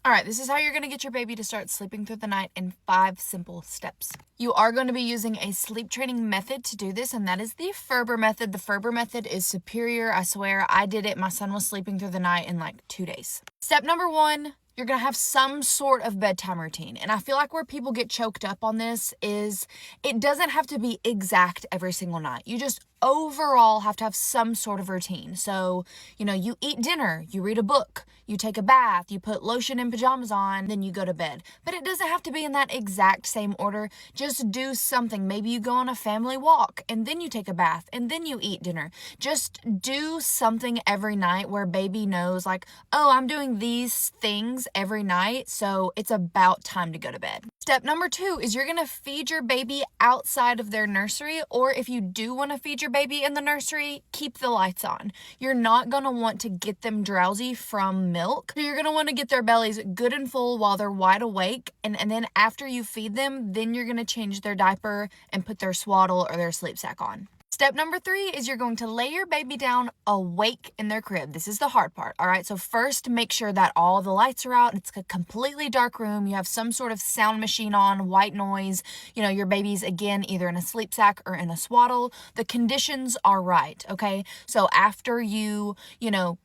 All right, this is how you're going to get your baby to start sleeping through the night in 5 simple steps. You are going to be using a sleep training method to do this, and that is the Ferber method. The Ferber method is superior. I swear, I did it. My son was sleeping through the night in like 2 days. Step number 1, you're going to have some sort of bedtime routine. And I feel like where people get choked up on this is it doesn't have to be exact every single night. You just overall have to have some sort of routine. So, you eat dinner, you read a book, you take a bath, you put lotion and pajamas on, then you go to bed. But it doesn't have to be in that exact same order. Just do something. Maybe you go on a family walk and then you take a bath and then you eat dinner. Just do something every night where baby knows like, oh, I'm doing these things every night, so it's about time to go to bed. Step number 2 is you're going to feed your baby outside of their nursery, or if you do want to feed your baby in the nursery, keep the lights on. You're not going to want to get them drowsy from milk. You're going to want to get their bellies good and full while they're wide awake, and then after you feed them, then you're going to change their diaper and put their swaddle or their sleep sack on. Step number 3 is you're going to lay your baby down awake in their crib. This is the hard part, all right? So first, make sure that all the lights are out. It's a completely dark room. You have some sort of sound machine on, white noise. Your baby's, again, either in a sleep sack or in a swaddle. The conditions are right, okay? So after you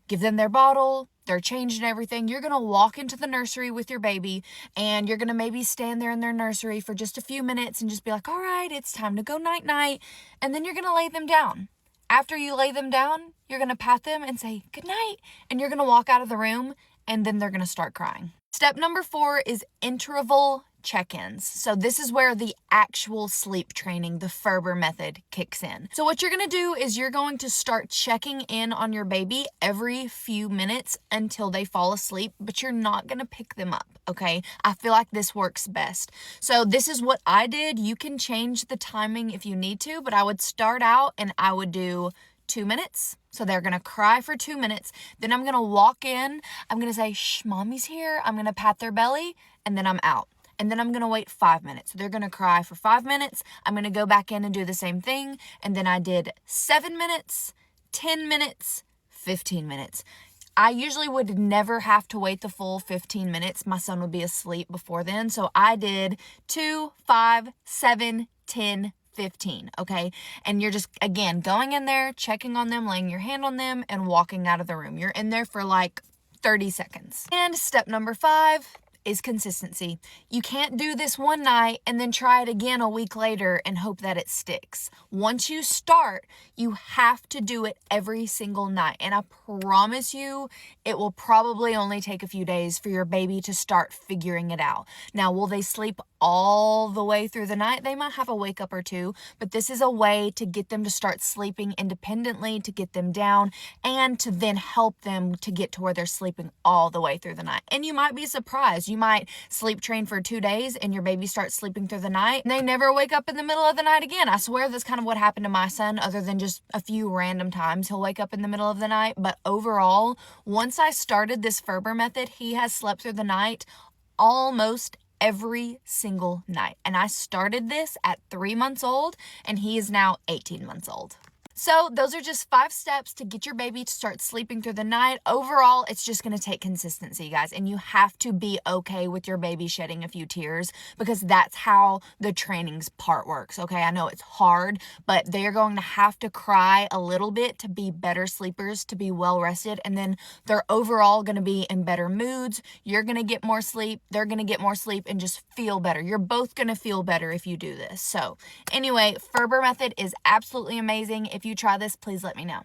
give them their bottle, they're changed and everything, you're going to walk into the nursery with your baby, and you're going to maybe stand there in their nursery for just a few minutes and just be like, all right, it's time to go night-night. And then you're going to lay them down. After you lay them down, you're going to pat them and say, good night. And you're going to walk out of the room, and then they're going to start crying. Step number 4 is interval check-ins. So this is where the actual sleep training, the Ferber method, kicks in. So what you're going to do is you're going to start checking in on your baby every few minutes until they fall asleep, but you're not going to pick them up, okay? I feel like this works best. So this is what I did. You can change the timing if you need to, but I would start out and I would do 2 minutes. So they're going to cry for 2 minutes. Then I'm going to walk in. I'm going to say, shh, mommy's here. I'm going to pat their belly, and then I'm out. And then I'm going to wait 5 minutes. So they're going to cry for 5 minutes. I'm going to go back in and do the same thing. And then I did 7 minutes, 10 minutes, 15 minutes. I usually would never have to wait the full 15 minutes. My son would be asleep before then. So I did 2, 5, 7, 10, 15, okay? And you're just, again, going in there, checking on them, laying your hand on them, and walking out of the room. You're in there for like 30 seconds. And step number 5 is consistency. You can't do this one night and then try it again a week later and hope that it sticks. Once you start, you have to do it every single night. And I promise you, it will probably only take a few days for your baby to start figuring it out. Now, will they sleep all the way through the night? They might have a wake up or two, but this is a way to get them to start sleeping independently, to get them down, and to then help them to get to where they're sleeping all the way through the night. And you might be surprised. You might sleep train for 2 days and your baby starts sleeping through the night and they never wake up in the middle of the night again. I swear that's kind of what happened to my son, other than just a few random times he'll wake up in the middle of the night. But overall, once I started this Ferber method, he has slept through the night almost every single night. And I started this at 3 months old and he is now 18 months old. So those are just 5 steps to get your baby to start sleeping through the night. Overall, it's just going to take consistency, guys. And you have to be okay with your baby shedding a few tears, because that's how the trainings part works, okay? I know it's hard, but they're going to have to cry a little bit to be better sleepers, to be well rested. And then they're overall going to be in better moods. You're going to get more sleep. They're going to get more sleep and just feel better. You're both going to feel better if you do this. So anyway, Ferber method is absolutely amazing. If you try this, please let me know.